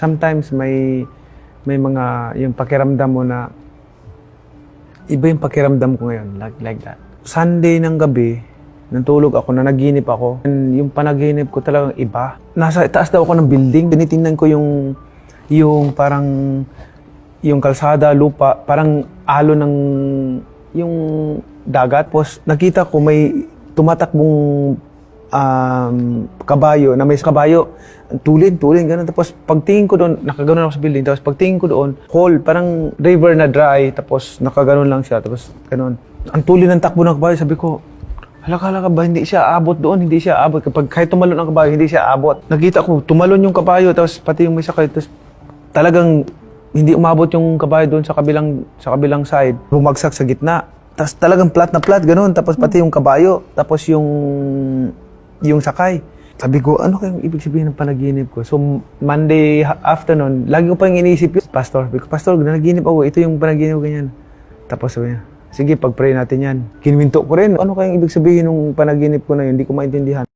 sometimes may mga yung pakiramdam mo na iba yung pakiramdam ko ngayon, like that. Sunday ng gabi, natulog ako, nanaginip ako. And yung panaginip ko talagang iba. Nasa taas daw ako ng building. Tinitingnan ko yung parang yung kalsada, lupa, parang alo ng yung dagat. Tapos nakita ko may tumatakbong kabayo, na may kabayo. Tulin, ganun. Tapos pagtingin ko doon, nakaganon ako sa building. Tapos pagtingin ko doon, hole, parang river na dry. Tapos nakaganon lang siya. Tapos ganun. Ang tulin ng takbo ng kabayo, sabi ko, hala ka ba, hindi siya abot doon, hindi siya abot. Kapag kahit tumalon ang kabayo, hindi siya abot. Nakita ko, tumalon yung kabayo, tapos pati yung may sakay, tapos talagang hindi umabot yung kabayo doon sa kabilang side. Bumagsak sa gitna. Tapos talagang flat na flat, ganun. Tapos pati yung kabayo, tapos yung sakay. Sabi ko, ano kayong ibig sabihin ng panaginip ko? So, Monday afternoon, lagi ko pang iniisip yun. Pastor, nanaginip ako, ito yung panaginip ko, ganyan. Tapos sabi niya, sige, pag-pray natin yan. Kinwinto ko rin, ano kayong ibig sabihin ng panaginip ko na yun? Hindi ko maintindihan.